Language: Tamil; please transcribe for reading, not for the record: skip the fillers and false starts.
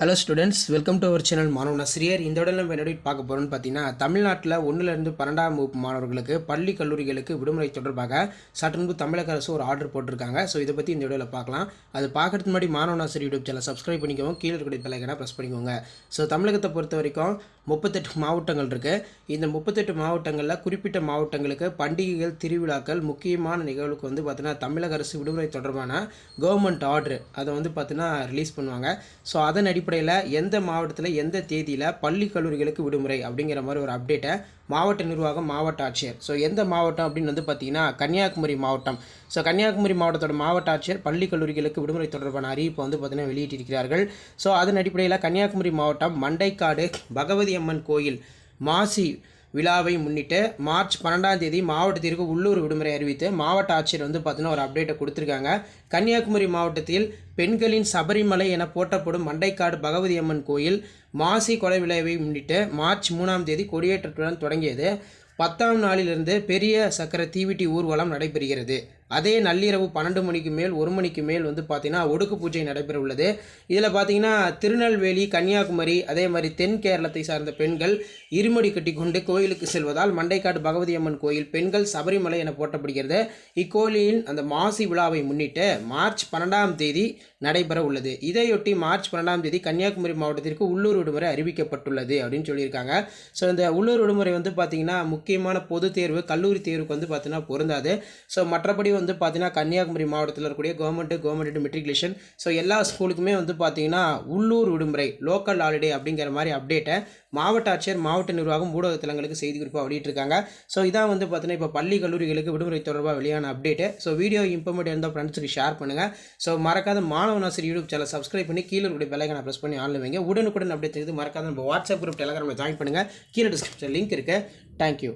Hello students, welcome to our channel மாணவன் ஆசிரியர். இந்த உடனே நம்ம என்ன பார்க்க போகிறோம்னு பார்த்தீங்கன்னா, தமிழ்நாட்டில் 1லேருந்து 12ஆம் வகுப்பு மாணவர்களுக்கு பள்ளி கல்லூரிகளுக்கு விடுமுறை தொடர்பாக சற்று முன்பு தமிழக அரசு ஒரு ஆர்டர் போட்டிருக்காங்க. ஸோ இதை பற்றி இந்த வீடியோவில் பார்க்கலாம். அது பார்க்கறதுக்கு முன்னாடி மாணவன் ஆசிரியர் யூடியூப் சேனல் சப்ஸ்கிரைப் பண்ணிக்கோங்க, கீழே இருக்கக்கூடிய பெல் ஐகானை ப்ரெஸ் பண்ணிக்கோங்க. ஸோ தமிழகத்தை பொறுத்த வரைக்கும் 38 மாவட்டங்கள் இருக்குது. இந்த 38 மாவட்டங்களில் குறிப்பிட்ட மாவட்டங்களுக்கு பண்டிகைகள், திருவிழாக்கள், முக்கியமான நிகழ்வுக்கு வந்து பார்த்தீங்கன்னா தமிழக அரசு விடுமுறை தொடர்பான கவர்மெண்ட் ஆர்டர் அதை வந்து பார்த்தீங்கன்னா ரிலீஸ் பண்ணுவாங்க. ஸோ அதன் அடிப்படையில் எந்த மாவட்டத்தில் எந்த தேதியில் பள்ளி கல்லூரிகளுக்கு விடுமுறை அப்படிங்கிற மாதிரி ஒரு அப்டேட்டை மாவட்ட நிர்வாகம், மாவட்ட ஆட்சியர், ஸோ எந்த மாவட்டம் அப்படின்னு வந்து பார்த்தீங்கன்னா கன்னியாகுமரி மாவட்டம். ஸோ கன்னியாகுமரி மாவட்டத்தோட மாவட்ட ஆட்சியர் பள்ளி கல்லூரிகளுக்கு விடுமுறை தொடர்பான அறிவிப்பை வந்து பார்த்தீங்கன்னா வெளியிட்டிருக்கிறார்கள். ஸோ அதன் அடிப்படையில் கன்னியாகுமரி மாவட்டம் மண்டைக்காடு பகவதி அம்மன் கோயில் மாசி விழாவை முன்னிட்டு மார்ச் 12ஆம் தேதி மாவட்டத்திற்கு உள்ளூர் விடுமுறை அறிவித்து மாவட்ட ஆட்சியர் வந்து பார்த்தீங்கன்னா ஒரு அப்டேட்டை கொடுத்துருக்காங்க. கன்னியாகுமரி மாவட்டத்தில் பெண்களின் சபரிமலை என போற்றப்படும் மண்டைக்காடு பகவதி அம்மன் கோயில் மாசி கொடை விழாவை முன்னிட்டு மார்ச் 3ஆம் தேதி கொடியேற்றத்துடன் தொடங்கியது. 10ஆம் நாளிலிருந்து பெரிய சக்கர தீவிட்டி ஊர்வலம் நடைபெறுகிறது. அதே நள்ளிரவு 12 மணிக்கு மேல் 1 மணிக்கு மேல் வந்து பார்த்தீங்கன்னா ஒடுக்கு பூஜை நடைபெற உள்ளது. இதில் பார்த்தீங்கன்னா திருநெல்வேலி, கன்னியாகுமரி, அதே மாதிரி தென் கேரளத்தை சார்ந்த பெண்கள் இருமடி கட்டி கொண்டு கோயிலுக்கு செல்வதால் மண்டைக்காடு பகவதி அம்மன் கோயில் பெண்கள் சபரிமலை என போற்றப்படுகிறது. இக்கோயிலின் அந்த மாசி விழாவை முன்னிட்டு மார்ச் 12ஆம் தேதி நடைபெற உள்ளது. இதையொட்டி மார்ச் 12ஆம் தேதி கன்னியாகுமரி மாவட்டத்திற்கு உள்ளூர் விடுமுறை அறிவிக்கப்பட்டுள்ளது அப்படின்னு சொல்லியிருக்காங்க. ஸோ இந்த உள்ளூர் விடுமுறை வந்து பார்த்தீங்கன்னா முக்கியமான பொது தேர்வு, கல்லூரி தேர்வுக்கு வந்து பார்த்தீங்கன்னா பொருந்தாது. ஸோ மற்றபடி வந்து பார்த்தீங்கன்னா கன்னியாகுமரி மாவட்டத்தில் இருக்கக்கூடிய கவர்மெண்ட் மெட்ரிகுலேஷன், ஸோ எல்லா ஸ்கூலுக்குமே வந்து பார்த்தீங்கன்னா உள்ளூர் விடுமுறை, லோக்கல் ஹாலிடே அப்படிங்கிற மாதிரி அப்டேட்டை மாவட்ட ஆட்சியர், மாவட்ட நிர்வாகம், ஊடகத்தலங்களுக்கு செய்தி குறிப்பாக வெளியிட்டிருக்காங்க. ஸோ இதான் வந்து பார்த்தீங்கன்னா இப்போ பள்ளி கல்லூரிகளுக்கு விடுமுறை தொடர்பாக வெளியான அப்டேட்டு. ஸோ வீடியோ இம்பார்ட்டன்ட் இருந்தால் ஃப்ரெண்ட்ஸுக்கு ஷேர் பண்ணுங்கள். ஸோ மறக்காத மாணவன் ஆசிரியர் யூடியூப் சேனல் சப்ஸ்கிரைப் பண்ணி கீழே இருக்கக்கூடிய பெல் ஐகானை ப்ரெஸ் பண்ணி ஆன்லைன் வைங்க. உடனுக்குடன் அப்டேட் தெரிஞ்சு மறக்காத நம்ம வாட்ஸ்அப் குரூப், டெலகிராமில் ஜாயின் பண்ணுங்கள். கீழே டிஸ்கிரிப்ஷன் லிங்க் இருக்குது. தேங்க்யூ.